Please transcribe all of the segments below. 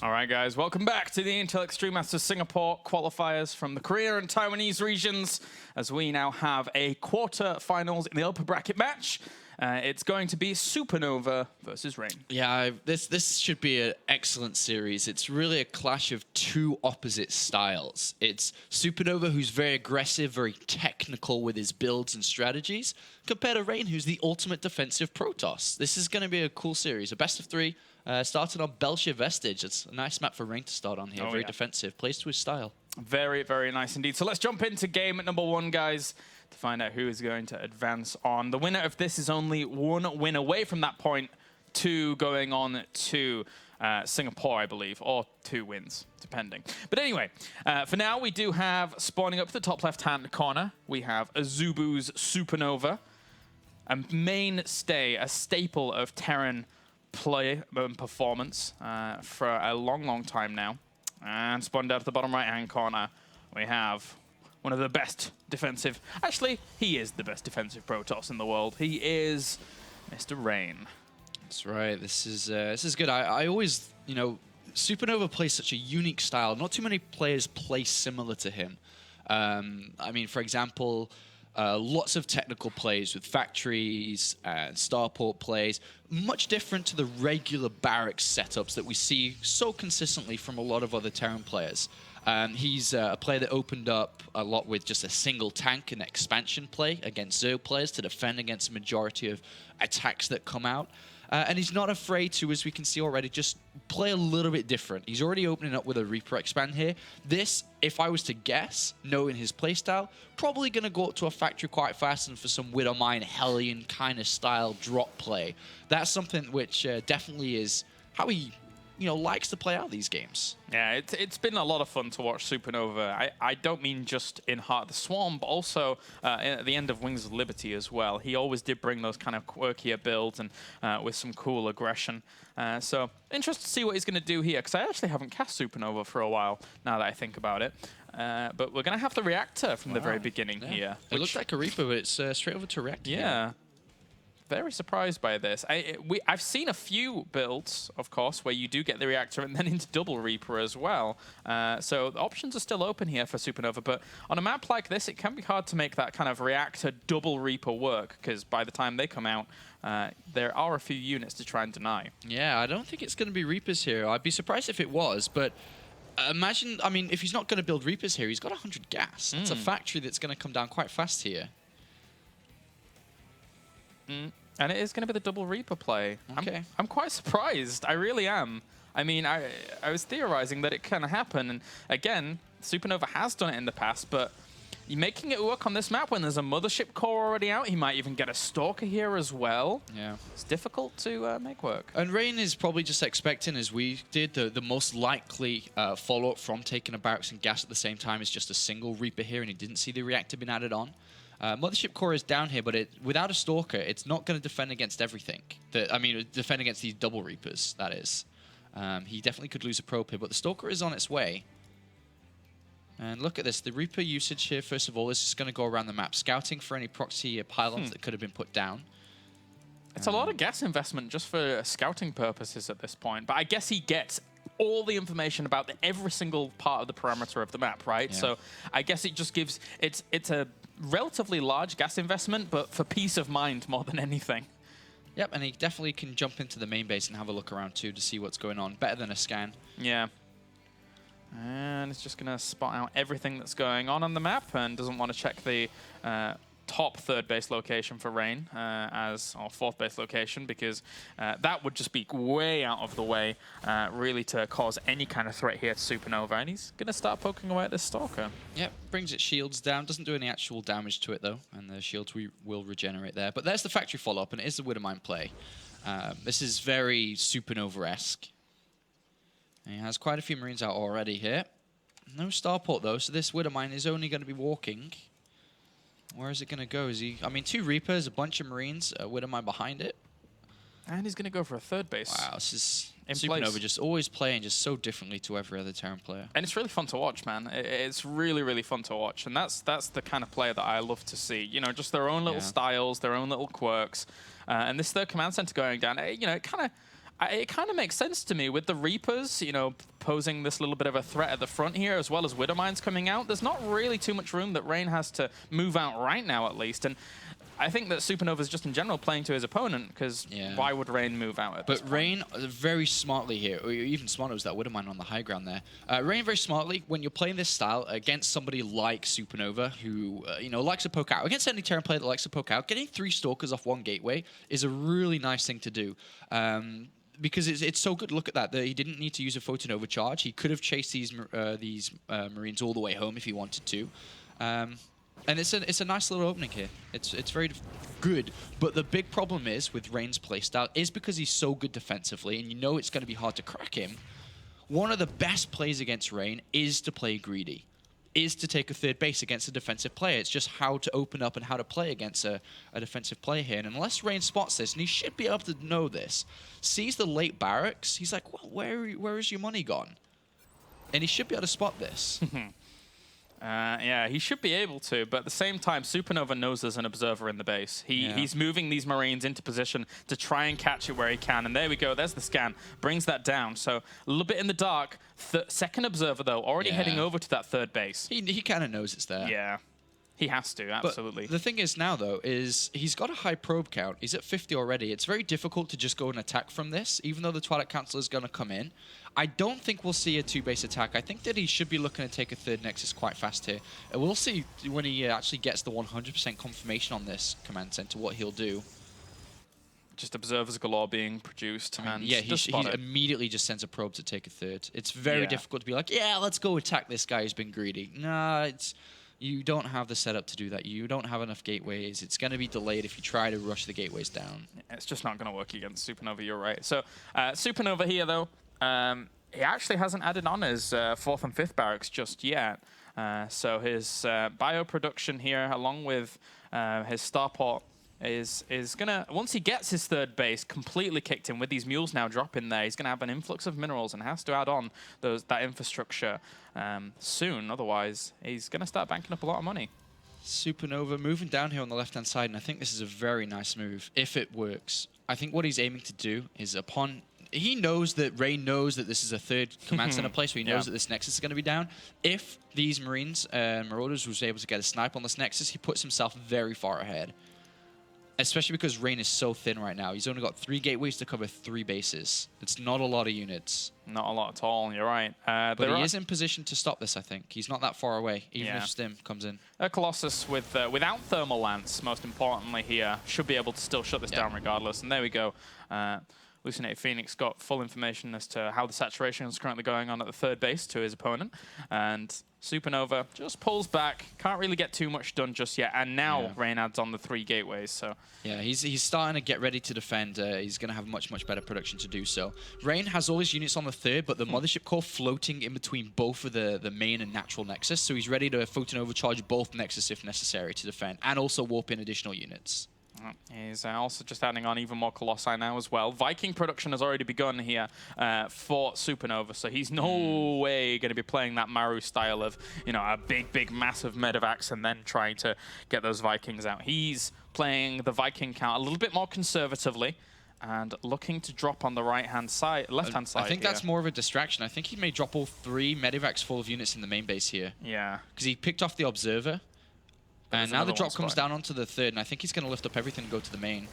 All right, guys, welcome back to the Intel Extreme Masters Singapore qualifiers from the Korea and Taiwanese regions, as we now have a quarter-finals in the upper bracket match. It's going to be SuperNova versus Rain. Yeah, this should be an excellent series. It's really a clash of two opposite styles. It's SuperNova, who's very aggressive, very technical with his builds and strategies, compared to Rain, who's the ultimate defensive Protoss. This is going to be a cool series, a best of three. Started on Belshire Vestige. It's a nice map for Rain to start on here. Very defensive. Plays to his style. Very, very nice indeed. So let's jump into game number one, guys, to find out who is going to advance on. The winner of this is only one win away from that point to going on to Singapore, I believe, or 2 wins, depending. But anyway, for now, we do have, spawning up to the top left-hand corner, we have Azubu's SuperNova, a mainstay, a staple of Terran play and performance for a long, long time now. And spawned out at the bottom right-hand corner, we have one of the best defensive... Actually, he is the best defensive Protoss in the world. He is Mr. Rain. That's right. This is good. I always, you know, SuperNova plays such a unique style. Not too many players play similar to him. I mean, for example... lots of technical plays with factories and starport plays, much different to the regular barracks setups that we see so consistently from a lot of other Terran players. He's a player that opened up a lot with just a single tank and expansion play against Zerg players to defend against a majority of attacks that come out. And he's not afraid to, as we can see already, just play a little bit different. He's already opening up with a Reaper expand here. This, if I was to guess, knowing his playstyle, probably going to go up to a factory quite fast and for some Widowmine, Hellion kind of style drop play. That's something which definitely is how he, you know, likes to play out these games. Yeah, it's been a lot of fun to watch SuperNova. I don't mean just in Heart of the Swarm, but also at the end of Wings of Liberty as well. He always did bring those kind of quirkier builds and with some cool aggression. So interested to see what he's going to do here, because I actually haven't cast SuperNova for a while, now that I think about it. But we're going to have the Reactor from the very beginning here. It looks like a Reaper, but it's straight over to Reactor. Yeah. Very surprised by this. I've seen a few builds, of course, where you do get the Reactor and then into double Reaper as well. So the options are still open here for SuperNova, but on a map like this, it can be hard to make that kind of Reactor double Reaper work, because by the time they come out, there are a few units to try and deny. Yeah, I don't think it's going to be Reapers here. I'd be surprised if it was, but imagine, I mean, if he's not going to build Reapers here, he's got 100 gas. It's a factory that's going to come down quite fast here. And it is going to be the double Reaper play. Okay. I'm quite surprised. I really am. I mean, I was theorizing that it can happen. And again, SuperNova has done it in the past, but you're making it work on this map when there's a Mothership core already out. He might even get a Stalker here as well. Yeah. It's difficult to make work. And Rain is probably just expecting, as we did, the most likely follow-up from taking a barracks and gas at the same time is just a single Reaper here, and he didn't see the Reactor being added on. Mothership core is down here, but without a Stalker, it's not going to defend against everything. I mean, defend against these double Reapers, that is. He definitely could lose a probe here, but the Stalker is on its way. And look at this. The Reaper usage here, first of all, is just going to go around the map, scouting for any proxy pylons that could have been put down. It's a lot of gas investment just for scouting purposes at this point, but I guess he gets all the information about every single part of the parameter of the map, right? Yeah. So I guess it just gives... It's a relatively large gas investment, but for peace of mind more than anything. Yep, and he definitely can jump into the main base and have a look around too to see what's going on. Better than a scan. Yeah. And it's just going to spot out everything that's going on the map and doesn't want to check the top third base location for Rain or fourth base location, because that would just be way out of the way really to cause any kind of threat here to SuperNova, and he's going to start poking away at this Stalker. Yep, brings its shields down, doesn't do any actual damage to it though, and the shields will regenerate there. But there's the factory follow-up, and it is the Widowmine play. This is very SuperNova-esque. He has quite a few Marines out already here. No starport though, so this Widowmine is only going to be walking. Where is it going to go? I mean, 2 Reapers, a bunch of Marines, Widowmine behind it. And he's going to go for a third base. Wow, this is SuperNova just always playing just so differently to every other Terran player. And it's really fun to watch, man. It's really, really fun to watch. And that's the kind of player that I love to see. You know, just their own little styles, their own little quirks. And this third command center going down, you know, it kind of... it kind of makes sense to me with the Reapers, you know, posing this little bit of a threat at the front here, as well as Widow Mines coming out. There's not really too much room that Rain has to move out right now, at least. And I think that SuperNova is just in general playing to his opponent, because why would Rain move out at this point? But Rain very smartly here, or even smarter was that Widow Mine on the high ground there. Rain very smartly, when you're playing this style against somebody like SuperNova, who you know, likes to poke out, against any Terran player that likes to poke out, getting 3 Stalkers off 1 gateway is a really nice thing to do. Because it's so good. Look at that. He didn't need to use a Photonova charge. He could have chased these Marines all the way home if he wanted to. And it's a nice little opening here. It's very good. But the big problem is with Rain's playstyle is because he's so good defensively, and you know it's going to be hard to crack him. One of the best plays against Rain is to play greedy, is to take a 3rd base against a defensive player. It's just how to open up and how to play against a defensive player here. And unless Rain spots this, and he should be able to know this, sees the late barracks, he's like, well, where is your money gone? And he should be able to spot this. Yeah, he should be able to, but at the same time, SuperNova knows there's an observer in the base. He's moving these Marines into position to try and catch it where he can, and there we go, there's the scan, brings that down. So a little bit in the dark. 2nd observer, though, already heading over to that 3rd base. He kind of knows it's there. Yeah, he has to, absolutely. But the thing is now, though, is he's got a high probe count. He's at 50 already. It's very difficult to just go and attack from this, even though the Twilight Council is going to come in. I don't think we'll see a 2-base attack. I think that he should be looking to take a 3rd Nexus quite fast here. And we'll see when he actually gets the 100% confirmation on this command center what he'll do. Just observers galore being produced. I mean, yeah, he immediately just sends a probe to take a 3rd. It's very difficult to be like, yeah, let's go attack this guy who's been greedy. Nah, you don't have the setup to do that. You don't have enough gateways. It's going to be delayed if you try to rush the gateways down. It's just not going to work against SuperNova, you're right. So SuperNova here, though, he actually hasn't added on his 4th and 5th barracks just yet. So his bio production here, along with his starport, is gonna, once he gets his 3rd base completely kicked in with these mules now dropping there, he's gonna have an influx of minerals and has to add on that infrastructure soon. Otherwise, he's gonna start banking up a lot of money. SuperNova moving down here on the left-hand side, and I think this is a very nice move if it works. I think what he's aiming to do is he knows that Rain knows that this is a 3rd command center place, so he knows that this Nexus is going to be down. If these Marines, Marauders, was able to get a snipe on this Nexus, he puts himself very far ahead. Especially because Rain is so thin right now. He's only got 3 gateways to cover 3 bases. It's not a lot of units. Not a lot at all, you're right. But he is in position to stop this, I think. He's not that far away, even if Stim comes in. A Colossus without Thermal Lance, most importantly here, should be able to still shut this down regardless. And there we go. Hallucinated Phoenix got full information as to how the saturation is currently going on at the 3rd base to his opponent. And SuperNova just pulls back, can't really get too much done just yet. And now Rain adds on the 3 gateways. So yeah, he's starting to get ready to defend. He's going to have much better production to do so. Rain has all his units on the 3rd, but the Mothership Core floating in between both of the main and natural Nexus. So he's ready to Photonova charge both Nexus if necessary to defend, and also warp in additional units. He's also just adding on even more Colossi now as well. Viking production has already begun here for SuperNova, so he's no way going to be playing that Maru style of, you know, a big, massive medevacs and then trying to get those Vikings out. He's playing the Viking count a little bit more conservatively and looking to drop on the left-hand side. I think that's more of a distraction. I think he may drop all 3 medevacs full of units in the main base here. Yeah. Because he picked off the Observer. And now the drop comes down onto the 3rd, and I think he's going to lift up everything and go to the main.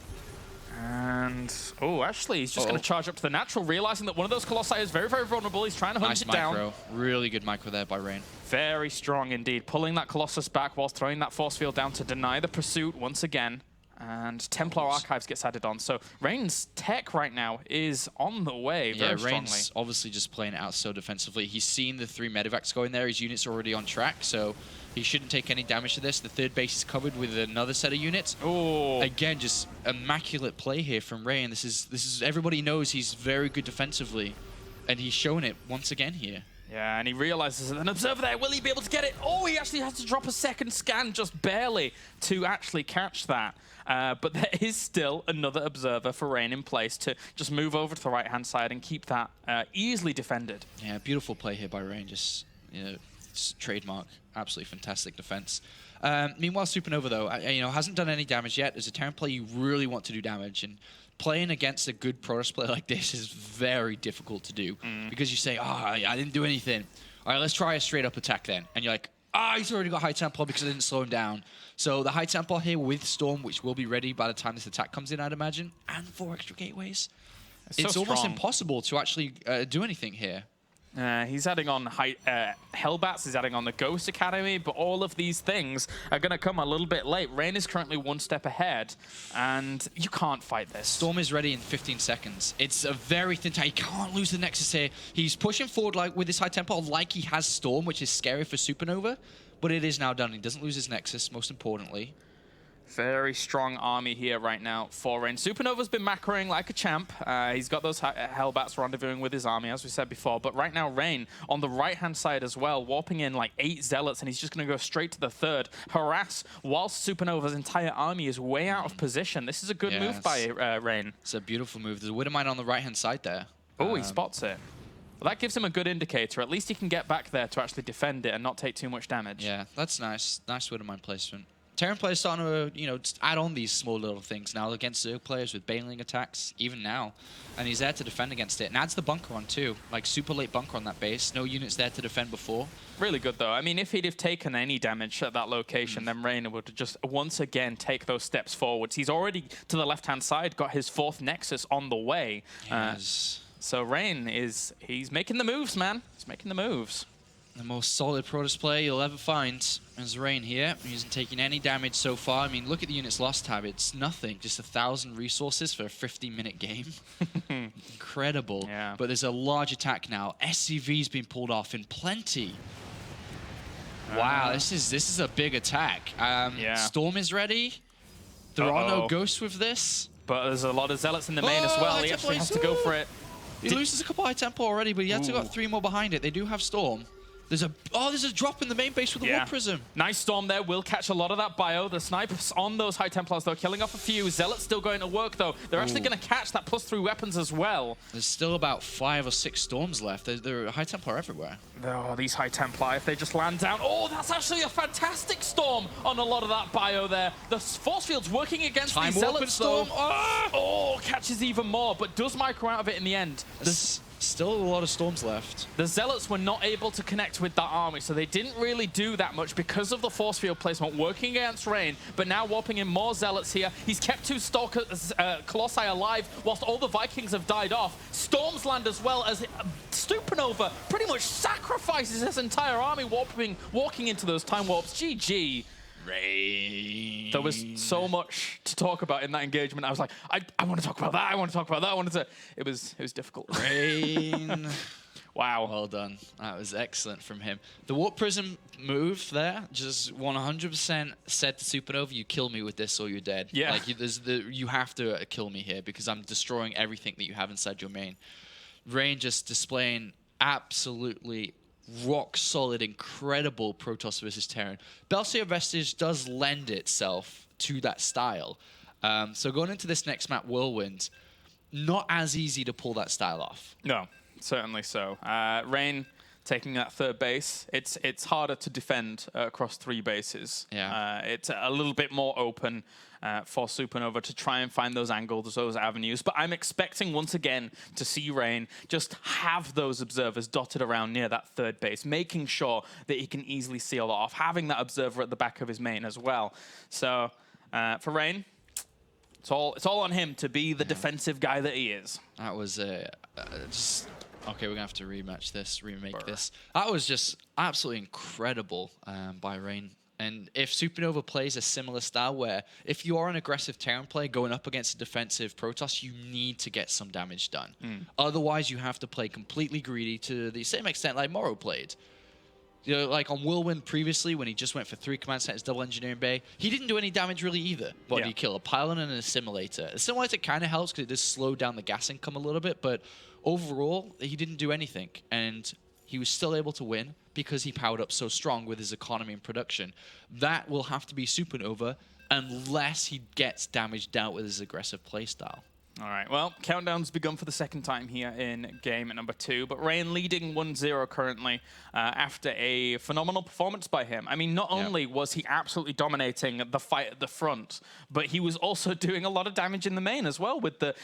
And, oh, actually, he's just going to charge up to the natural, realizing that one of those Colossi is very, very vulnerable. He's trying to hunt it down. Really good micro there by Rain. Very strong indeed. Pulling that Colossus back whilst throwing that force field down to deny the pursuit once again. And Templar Archives gets added on. So Rain's tech right now is on the way very strongly. Rain's obviously just playing it out so defensively. He's seen the 3 medevacs going there. His units are already on track, so he shouldn't take any damage to this. The 3rd base is covered with another set of units. Oh, again, just immaculate play here from Rain. This is everybody knows he's very good defensively, and he's shown it once again here. Yeah, and he realizes there's an observer there. Will he be able to get it? Oh, he actually has to drop a 2nd scan just barely to actually catch that. But there is still another observer for Rain in place to just move over to the right-hand side and keep that easily defended. Yeah, beautiful play here by Rain. Just, you know, trademark. Absolutely fantastic defense. Meanwhile, SuperNova, though, hasn't done any damage yet. As a Terran player, you really want to do damage. And playing against a good Protoss player like this is very difficult to do because you say, I didn't do anything. All right, let's try a straight up attack then. And you're like, he's already got High Templar because I didn't slow him down. So the High Templar here with Storm, which will be ready by the time this attack comes in, I'd imagine, and 4 extra gateways. It's so almost strong. impossible to actually do anything here. He's adding on Hellbats, he's adding on the Ghost Academy, but all of these things are going to come a little bit late. Rain is currently 1 step ahead, and you can't fight this. Storm is ready in 15 seconds. It's a very thin time. He can't lose the Nexus here. He's pushing forward like with his High Templar like he has Storm, which is scary for SuperNova, but it is now done. He doesn't lose his Nexus, most importantly. Very strong army here right now for Rain. SuperNova's been macroing like a champ. He's got those Hellbats rendezvousing with his army, as we said before. But right now, Rain on the right-hand side as well, warping in like 8 Zealots, and he's just going to go straight to the 3rd. Harass, whilst SuperNova's entire army is way out of position. This is a good move by Rain. It's a beautiful move. There's a Widowmine on the right-hand side there. Oh, he spots it. Well, that gives him a good indicator. At least he can get back there to actually defend it and not take too much damage. Yeah, that's nice. Nice Widowmine placement. Terran players starting to, just add on these small little things now against Zerg players with Baneling attacks, even now. And he's there to defend against it. And adds the bunker on too. Like super late bunker on that base. No units there to defend before. Really good though. I mean, if he'd have taken any damage at that location, then Rain would just once again take those steps forwards. He's already to the left-hand side, got his 4th Nexus on the way. Yes. So Rain he's making the moves, man. He's making the moves. The most solid Protoss player you'll ever find is Rain here. He isn't taking any damage so far. I mean, look at the units lost tab. It's nothing. Just 1,000 resources for a 50-minute game. Incredible. Yeah. But there's a large attack now. SCV's been pulled off in plenty. Wow, this is a big attack. Storm is ready. There are no ghosts with this. But there's a lot of Zealots in the main as well. He actually has to go for it. He loses a couple High Tempo already, but he had to got 3 more behind it. They do have Storm. There's a drop in the main base with the Warp Prism. Nice Storm there. Will catch a lot of that bio. The snipers on those High Templars, though, killing off a few. Zealots still going to work, though. They're actually going to catch that +3 weapons as well. There's still about 5 or 6 Storms left. There are High Templar everywhere. Oh, these High Templar, if they just land down. Oh, that's actually a fantastic Storm on a lot of that bio there. The force field's working against these Zealots, though. Oh, catches even more, but does micro out of it in the end. There's still a lot of Storms left. The Zealots were not able to connect with that army, so they didn't really do that much because of the force field placement working against Rain, but now warping in more Zealots here. He's kept 2 Stalkers, Colossi alive, whilst all the Vikings have died off. Storms land as well as SuperNova pretty much sacrifices his entire army walking into those time warps. GG. Rain. There was so much to talk about in that engagement. I was like, I want to talk about that. I want to talk about that. It was difficult. Rain. Wow. Well done. That was excellent from him. The Warp Prism move there, just 100% said to SuperNova, you kill me with this or you're dead. Yeah. Like, you have to kill me here because I'm destroying everything that you have inside your main. Rain just displaying absolutely rock-solid, incredible Protoss versus Terran. Belsier Vestige does lend itself to that style. So going into this next map, Whirlwind, not as easy to pull that style off. No, certainly so. Rain taking that 3rd base, it's harder to defend across 3 bases. Yeah. It's a little bit more open for SuperNova to try and find those angles, those avenues. But I'm expecting once again to see Rain just have those observers dotted around near that 3rd base, making sure that he can easily seal it off, having that observer at the back of his main as well. So for Rain, it's all on him to be the defensive guy that he is. That was just... Okay, we're going to have to remake this. That was just absolutely incredible by Rain. And if SuperNova plays a similar style where if you are an aggressive Terran player going up against a defensive Protoss, you need to get some damage done. Otherwise, you have to play completely greedy to the same extent like Morrow played. Like on Whirlwind previously, when he just went for 3 command centers, double engineering bay, he didn't do any damage really either. But he killed a pylon and an assimilator. The assimilator kind of helps because it does slow down the gas income a little bit, but overall, he didn't do anything. And he was still able to win because he powered up so strong with his economy and production. That will have to be SuperNova unless he gets damaged out with his aggressive playstyle. All right, well, countdown's begun for the second time here in game number 2, but Rain leading 1-0 currently after a phenomenal performance by him. I mean, not only was he absolutely dominating the fight at the front, but he was also doing a lot of damage in the main as well with the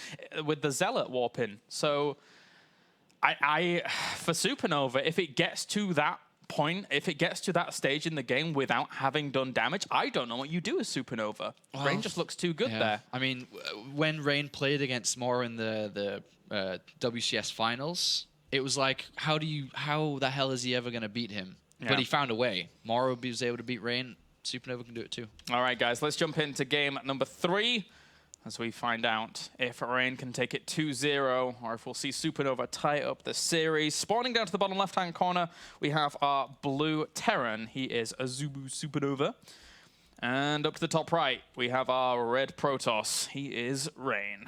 Zealot warp-in. So, for SuperNova, if it gets to that point, if it gets to that stage in the game without having done damage, I don't know what you do as SuperNova. Well, Rain just looks too good there. I mean, when Rain played against Mora in the WCS finals, it was like, how the hell is he ever going to beat him? Yeah. But he found a way. Mora was able to beat Rain. SuperNova can do it too. All right, guys, let's jump into game number 3. As we find out if Rain can take it 2-0 or if we'll see SuperNova tie up the series. Spawning down to the bottom left-hand corner, we have our blue Terran. He is Azubu SuperNova. And up to the top right, we have our red Protoss. He is Rain.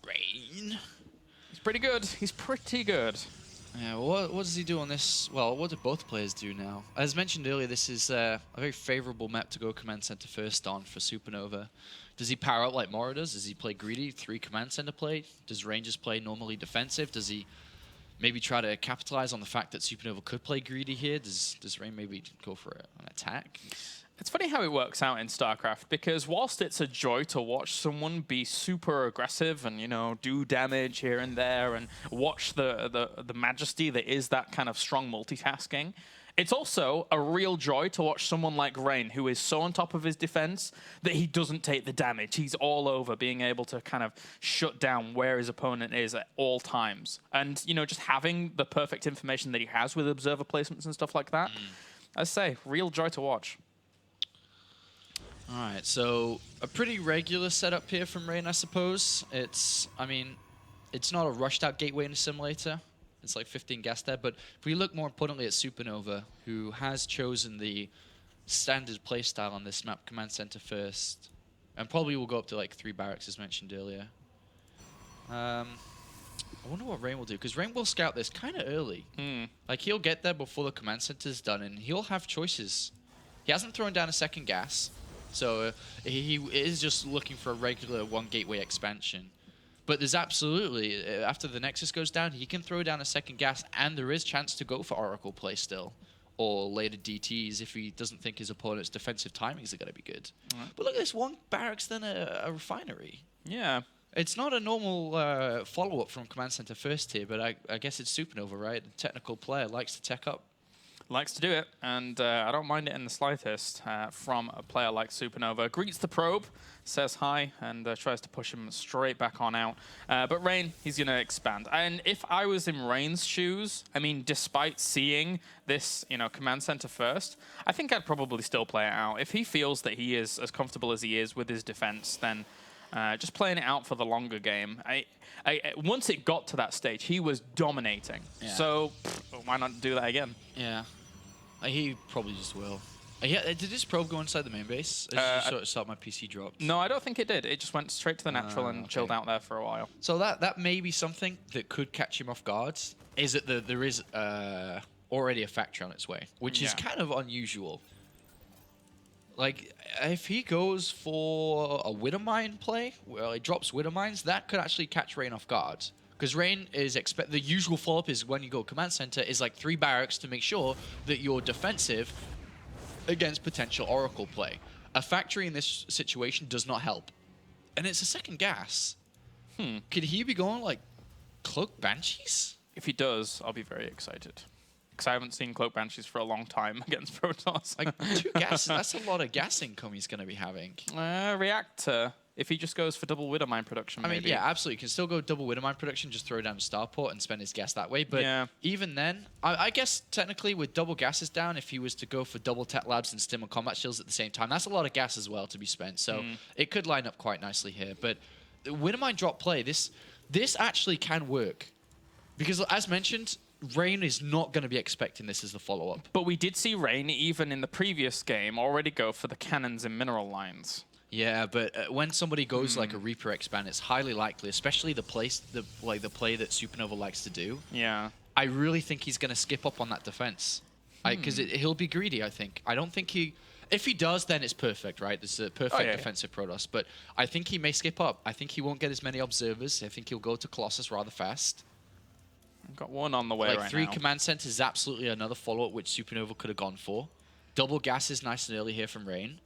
He's pretty good. He's pretty good. Yeah, what does he do on this? Well, what do both players do now? As mentioned earlier, this is a very favorable map to go command center first on for SuperNova. Does he power up like Mora does? Does he play greedy, 3 command center play? Does Rangers play normally defensive? Does he maybe try to capitalize on the fact that SuperNova could play greedy here? Does Rain maybe go for an attack? It's funny how it works out in StarCraft, because whilst it's a joy to watch someone be super aggressive and, you know, do damage here and there and watch the majesty that is that kind of strong multitasking, it's also a real joy to watch someone like Rain, who is so on top of his defense that he doesn't take the damage. He's all over, being able to kind of shut down where his opponent is at all times. And, you know, just having the perfect information that he has with observer placements and stuff like that, I say, real joy to watch. All right, so a pretty regular setup here from Rain, I suppose. I mean, it's not a rushed out gateway in a simulator. It's like 15 gas there, but if we look more importantly at SuperNova, who has chosen the standard playstyle on this map, command center first, and probably will go up to like 3 barracks as mentioned earlier. I wonder what Rain will do, because Rain will scout this kind of early. Like, he'll get there before the command center's done, and he'll have choices. He hasn't thrown down a second gas. So he is just looking for a regular 1 gateway expansion. But there's absolutely, after the Nexus goes down, he can throw down a second gas, and there is chance to go for Oracle play still, or later DTs if he doesn't think his opponent's defensive timings are going to be good. But look at this, 1 barracks, then a refinery. Yeah. It's not a normal follow-up from Command Center first here, but I guess it's SuperNova, right? The technical player likes to tech up. Likes to do it, and I don't mind it in the slightest from a player like SuperNova. Greets the probe, says hi, and tries to push him straight back on out. But Rain, he's going to expand. And if I was in Rain's shoes, I mean, despite seeing this, you know, command center first, I think I'd probably still play it out. If he feels that he is as comfortable as he is with his defense, then just playing it out for the longer game. Once it got to that stage, he was dominating. Yeah. So why not do that again? Yeah. He probably just will. Yeah, did this probe go inside the main base? As you sort of my PC dropped? No, I don't think it did. It just went straight to the natural and chilled out there for a while. So that may be something that could catch him off guard, is that there is already a factory on its way, which is kind of unusual. Like, if he goes for a Widowmine play, where he drops Widowmines, that could actually catch Rain off guard. Because Rain is the usual follow-up is when you go command center is like 3 barracks to make sure that you're defensive against potential Oracle play. A factory in this situation does not help. And it's a second gas. Could he be going like Cloak Banshees? If he does, I'll be very excited. Because I haven't seen Cloak Banshees for a long time against Protoss. Like 2 gases, that's a lot of gas income he's going to be having. Reactor. If he just goes for double Widowmine production, I mean, yeah, absolutely. He can still go double Widowmine production, just throw down a starport and spend his gas that way. But even then, I guess technically with double gases down, if he was to go for double Tech Labs and Stim and Combat Shields at the same time, that's a lot of gas as well to be spent. So it could line up quite nicely here. But the Widowmine drop play, this actually can work. Because as mentioned, Rain is not going to be expecting this as the follow-up. But we did see Rain, even in the previous game, already go for the cannons and mineral lines. Yeah, but when somebody goes like a Reaper expand, it's highly likely, especially the play that SuperNova likes to do. Yeah, I really think he's going to skip up on that defense, because he'll be greedy. I think. I don't think he. If he does, then it's perfect, right? This is a perfect defensive Protoss. But I think he may skip up. I think he won't get as many observers. I think he'll go to Colossus rather fast. I've got one on the way like right 3 now. command centers is absolutely another follow-up which SuperNova could have gone for. Double gas is nice and early here from Rain.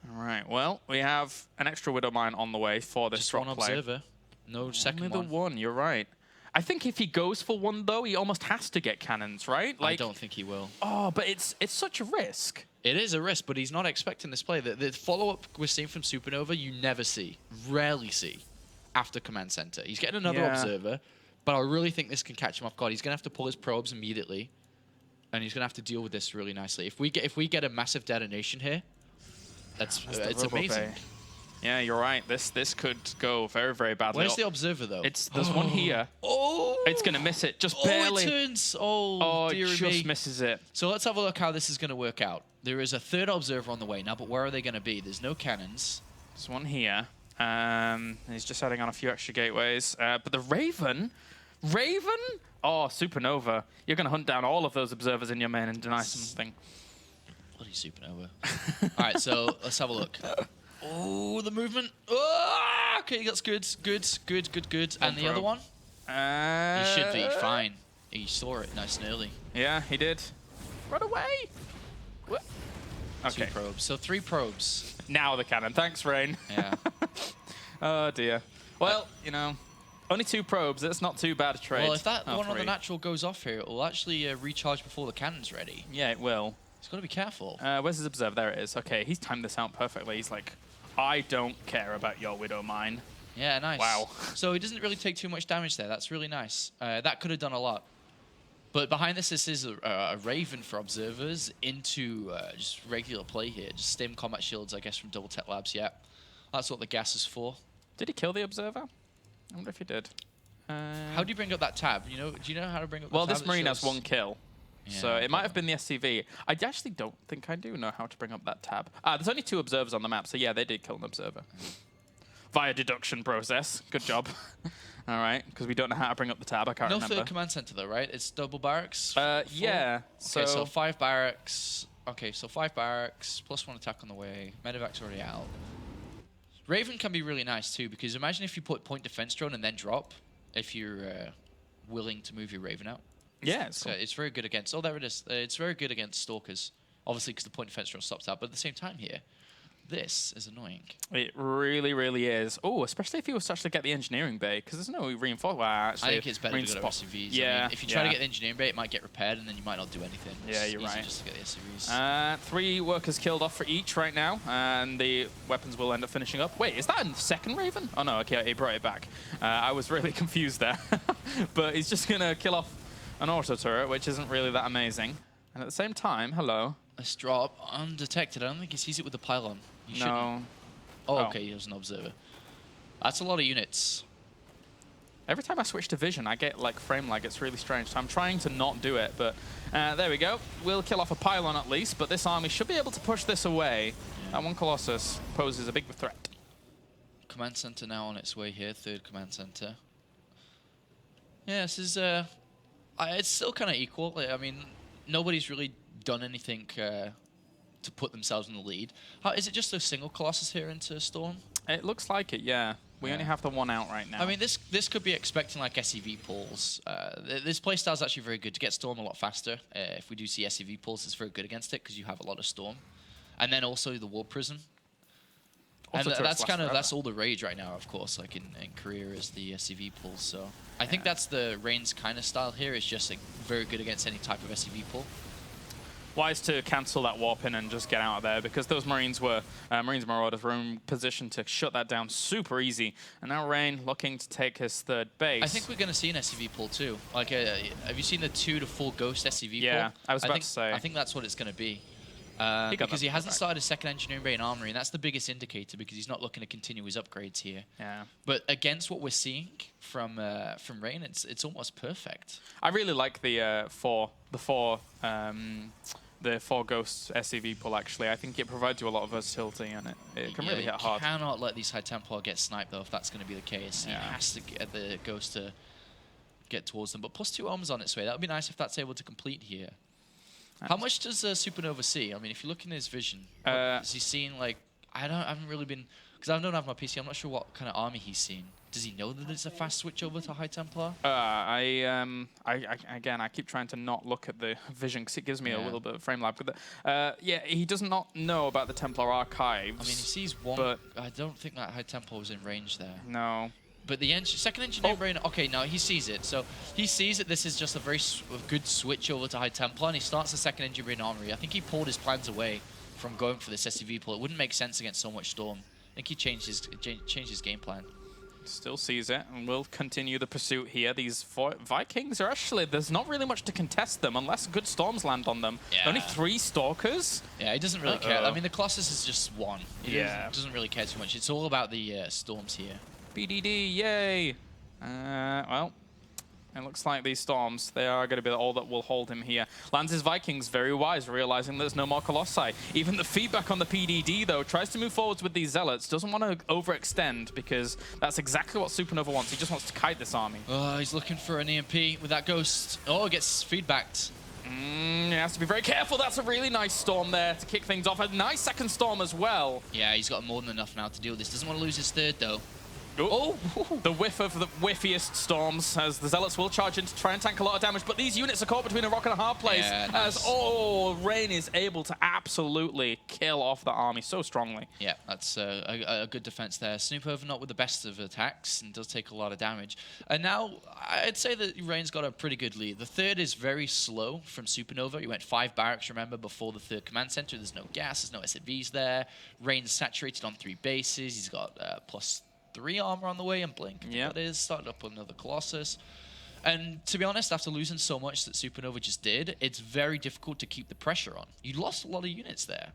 All right, well, we have an extra Widow Mine on the way for this Just drop one play. observer. No second Only the one. one, you're right. I think if he goes for one, though, he almost has to get cannons, right? I don't think he will. Oh, but it's such a risk. It is a risk, but he's not expecting this play. The follow-up we're seeing from SuperNova, you never see, rarely see, after command center. He's getting another observer, but I really think this can catch him off guard. He's going to have to pull his probes immediately, and he's going to have to deal with this really nicely. If we get a massive detonation here, it's amazing. Yeah, you're right. This could go very, very badly. Where's the observer, though? There's one here. Oh! It's going to miss it, just barely. It turns. Oh, dear it just misses it. So let's have a look how this is going to work out. There is a third observer on the way now, but where are they going to be? There's no cannons. There's one here. He's just adding on a few extra gateways. But the Raven? Oh, SuperNova. You're going to hunt down all of those observers in your main and deny something. Bloody SuperNova. All right, so let's have a look. Oh, the movement. Oh, okay, that's good. And the other one? He should be fine. He saw it nice and early. Yeah, he did. Run away! What? Okay. 2 probes. So 3 probes. Now the cannon. Thanks, Rain. Yeah. Oh, dear. Well, you know, only 2 probes. That's not too bad a trade. Well, if that one on the natural goes off here, it will actually recharge before the cannon's ready. Yeah, it will. He's got to be careful. Where's his observer? There it is. Okay, he's timed this out perfectly. He's like, I don't care about your Widow Mine. Yeah, nice. Wow. So he doesn't really take too much damage there. That's really nice. That could have done a lot. But behind this is a Raven for observers into just regular play here. Just stem combat shields, I guess, from Double Tech Labs. Yeah, that's what the gas is for. Did he kill the observer? I wonder if he did. How do you bring up that tab? Do you know how to bring up the tab? Well, this Marine has 1 kill. Yeah, So it might have been the SCV. I actually don't think I do know how to bring up that tab. There's only 2 observers on the map, so yeah, they did kill an observer. Via deduction process. Good job. All right, because we don't know how to bring up the tab. I can't remember. No third command center, though, right? It's double barracks? Yeah. Okay, so 5 barracks. Okay, so 5 barracks, plus 1 attack on the way. Medevac's already out. Raven can be really nice, too, because imagine if you put point defense drone and then drop, if you're willing to move your Raven out. Yeah, it's cool. It's very good against... Oh, there it is. It's very good against Stalkers. Obviously, because the point defense drone stops out. But at the same time here, this is annoying. It really, really is. Oh, especially if he was to actually get the engineering bay, because there's no reinforcement. Well, actually, I think it's better to go to SCVs. Yeah. I mean, if you try to get the engineering bay, it might get repaired, and then you might not do anything. Yeah, it's you're right. Just to get the SCVs. 3 workers killed off for each right now, and the weapons will end up finishing up. Wait, is that a second Raven? Oh, no, okay, he brought it back. I was really confused there. But he's just going to kill off an auto turret, which isn't really that amazing. And at the same time, hello. Let's drop undetected. I don't think he sees it with the pylon. No. Oh, okay, he was an observer. That's a lot of units. Every time I switch to vision, I get like frame lag. It's really strange. So I'm trying to not do it, but there we go. We'll kill off a pylon at least, but this army should be able to push this away. Yeah. That one Colossus poses a big threat. Command center now on its way here. 3rd command center. Yeah, this is it's still kind of equal. I mean, nobody's really done anything to put themselves in the lead. Is it just a single Colossus here into Storm? It looks like it, yeah. We only have the 1 out right now. I mean, this could be expecting like SCV pulls. This playstyle is actually very good to get Storm a lot faster. If we do see SCV pulls, it's very good against it because you have a lot of Storm. And then also the Warp Prism. And that's all the rage right now, of course, like in Korea is the SCV pulls. So I think that's the Rain's kind of style here. Is just like very good against any type of SCV pull. Wise to cancel that warp in and just get out of there because those Marines Marauders were in position to shut that down super easy. And now Rain looking to take his 3rd base. I think we're going to see an SCV pull too. Like, have you seen the 2 to 4 ghost SCV pull? Yeah, I was about to say. I think that's what it's going to be. Because he hasn't started a 2nd engineering bay and armory, and that's the biggest indicator because he's not looking to continue his upgrades here. Yeah. But against what we're seeing from Rain, it's almost perfect. I really like the 4 ghosts SCV pull. Actually, I think it provides you a lot of versatility, and it can really hit hard. You cannot let these High Templar get sniped though if that's going to be the case. Yeah. He has to get the ghost to get towards them. But +2 ohms on its way. That would be nice if that's able to complete here. How much does SuperNova see? I mean, if you look in his vision, is he seeing like I haven't really been because I don't have my PC. I'm not sure what kind of army he's seeing. Does he know that it's a fast switch over to High Templar? Again, I keep trying to not look at the vision because it gives me a little bit of frame lag. But yeah, he does not know about the Templar archives. I mean, he sees one, but I don't think that High Templar was in range there. No. But the second engineer brain, okay, now he sees it. So he sees that this is just a very good switch over to High Templar, and he starts the second engineer brain armory. I think he pulled his plans away from going for this SCV pull. It wouldn't make sense against so much Storm. I think he changed his game plan. Still sees it, and will continue the pursuit here. These Vikings are actually, there's not really much to contest them unless good storms land on them. Yeah. Only 3 Stalkers. Yeah, he doesn't really care. I mean, the Colossus is just 1. He doesn't really care too much. It's all about the storms here. BDD, yay! Well, it looks like these storms, they are going to be all that will hold him here. Lands his Vikings very wise, realizing there's no more Colossi. Even the feedback on the PDD, though, tries to move forwards with these Zealots. Doesn't want to overextend, because that's exactly what SuperNova wants. He just wants to kite this army. Oh, he's looking for an EMP with that Ghost. Oh, it gets feedbacked. He has to be very careful. That's a really nice storm there to kick things off. A nice second storm as well. Yeah, he's got more than enough now to deal with this. Doesn't want to lose his third, though. Oh, the whiff of the whiffiest storms as the Zealots will charge in to try and tank a lot of damage, but these units are caught between a rock and a hard place as, Rain is able to absolutely kill off the army so strongly. Yeah, that's a good defense there. SuperNova not with the best of attacks and does take a lot of damage. And now, I'd say that Rain's got a pretty good lead. The third is very slow from SuperNova. He went 5 barracks, remember, before the third command center. There's no gas, there's no SFVs there. Rain's saturated on 3 bases. He's got +3 armor on the way, and Blink, that is, started up another Colossus. And to be honest, after losing so much that SuperNova just did, it's very difficult to keep the pressure on. You lost a lot of units there.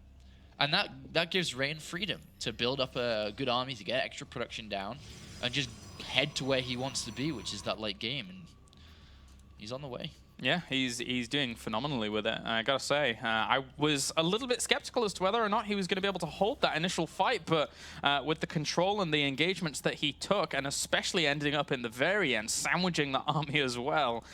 And that gives Rain freedom to build up a good army, to get extra production down, and just head to where he wants to be, which is that late game. And he's on the way. Yeah, he's doing phenomenally with it. I gotta say, I was a little bit skeptical as to whether or not he was going to be able to hold that initial fight, but with the control and the engagements that he took, and especially ending up in the very end, sandwiching the army as well.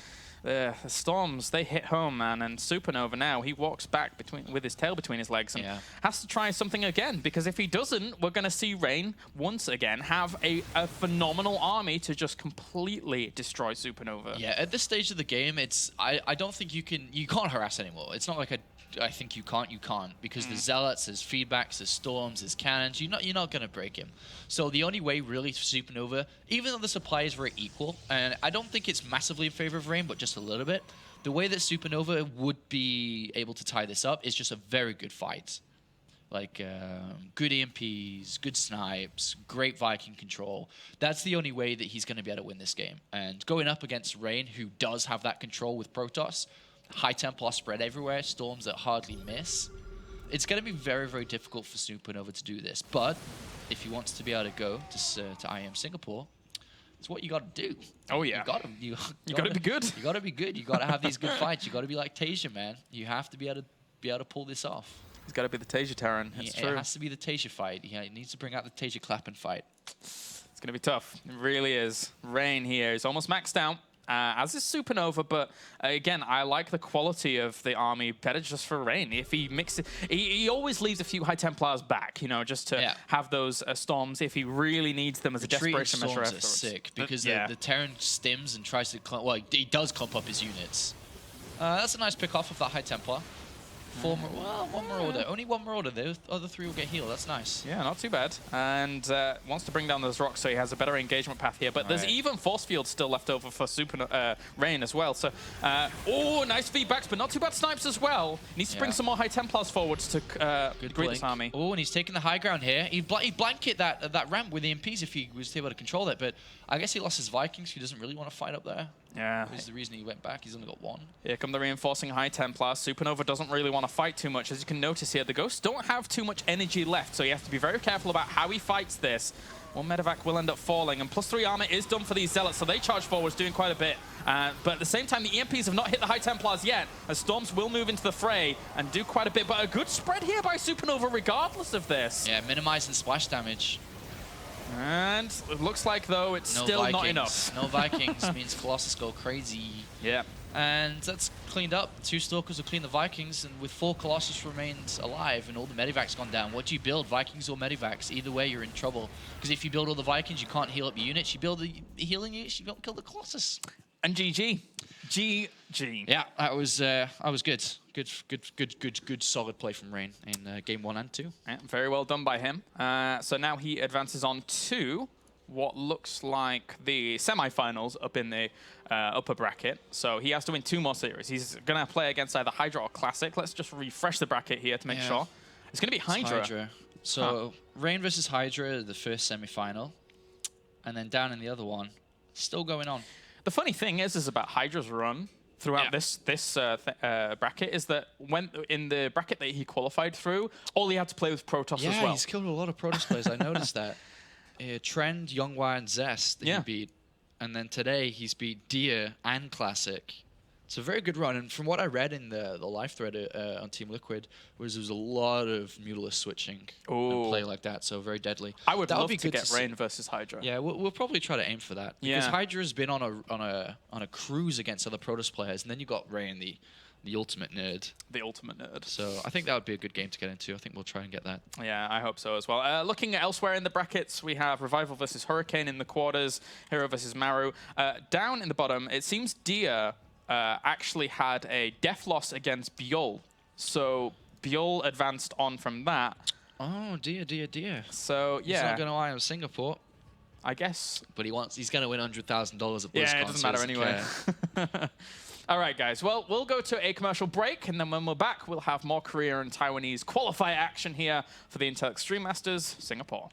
The storms, they hit home, man, and SuperNova now, he walks back with his tail between his legs and has to try something again, because if he doesn't, we're going to see Rain once again have a phenomenal army to just completely destroy SuperNova. Yeah, at this stage of the game, I don't think you can't harass anymore. It's not like I think you can't, because there's Zealots, there's feedbacks, there's storms, there's cannons. You're not going to break him. So the only way really for SuperNova, even though the supply is very equal, and I don't think it's massively in favor of Rain, but just a little bit, the way that SuperNova would be able to tie this up is just a very good fight. Like good EMPs, good snipes, great Viking control. That's the only way that he's going to be able to win this game. And going up against Rain, who does have that control with Protoss, High Templar spread everywhere, storms that hardly miss. It's going to be very, very difficult for SuperNova to do this. But if he wants to be able to go to IEM Singapore, it's what you got to do. Oh yeah, you got to be good. You got to be good. You got to have these good fights. You got to be like Tasia, man. You have to be able to pull this off. He's got to be the Tasia Terran. It's true. It has to be the Tasia fight. He needs to bring out the Tasia clapping fight. It's going to be tough. It really is. Rain here is almost maxed out. As is SuperNova, but again, I like the quality of the army better just for Rain. If he mixes, he always leaves a few High Templars back, just to have those storms if he really needs them as a desperation measure. Storms are sick because the Terran stims and tries to clump. Well, he does clump up his units. That's a nice pick off of that High Templar. One Marauder. Only one Marauder. The other 3 will get healed. That's nice. Yeah, not too bad. And wants to bring down those rocks so he has a better engagement path here. But there's even force fields still left over for Rain as well. So, nice feedbacks, but not too bad snipes as well. Needs to bring some more High Templars forwards to greet this army. Oh, and he's taking the high ground here. He blanket that ramp with the MPs if he was able to control it. But I guess he lost his Vikings. He doesn't really want to fight up there. Yeah. This is the reason he went back. He's only got 1. Here come the reinforcing High Templars. SuperNova doesn't really want to fight too much. As you can notice here, the Ghosts don't have too much energy left, so you have to be very careful about how he fights this. One medevac will end up falling, and +3 armor is done for these Zealots, so they charge forwards, doing quite a bit. But at the same time, the EMPs have not hit the High Templars yet, as Storms will move into the fray and do quite a bit. But a good spread here by SuperNova regardless of this. Yeah, minimizing splash damage. And it looks like, though, it's still not enough. No Vikings means Colossus go crazy. Yeah. And that's cleaned up. 2 Stalkers will clean the Vikings, and with 4 Colossus remains alive and all the Medivacs gone down, what do you build, Vikings or Medivacs? Either way, you're in trouble. Because if you build all the Vikings, you can't heal up your units. You build the healing units, you don't kill the Colossus. And GG. GG. Yeah, that was good. Good, solid play from Rain in game 1 and 2. Yeah, very well done by him. So now he advances on to what looks like the semifinals up in the upper bracket. So he has to win 2 more series. He's going to play against either Hydra or Classic. Let's just refresh the bracket here to make sure. It's going to be Hydra. So Rain versus Hydra, the first semifinal. And then down in the other one, still going on. The funny thing is about Hydra's run throughout this bracket is that when in the bracket that he qualified through, all he had to play was Protoss as well. Yeah, he's killed a lot of Protoss players. I noticed that. Trend, Youngwire, and Zest that he beat. And then today, he's beat Dia and Classic. It's a very good run. And from what I read in the live thread on Team Liquid, was there was a lot of Mutalisk switching and play like that. So very deadly. I would love to get Rain versus Hydra. Yeah, we'll probably try to aim for that. Because Hydra's been on a cruise against other Protoss players. And then you got Rain, the ultimate nerd. The ultimate nerd. So I think that would be a good game to get into. I think we'll try and get that. Yeah, I hope so as well. Looking at elsewhere in the brackets, we have Revival versus Hurricane in the quarters, Hero versus Maru. Down in the bottom, it seems Dia actually had a death loss against Biol. So Biol advanced on from that. Oh, Dia. So, yeah. He's not going to IEM Singapore. I guess. But he's going to win $100,000 at BlizzCon. Yeah, it doesn't matter anyway. All right, guys. Well, we'll go to a commercial break, and then when we're back, we'll have more Korea and Taiwanese qualifier action here for the Intel Extreme Masters Singapore.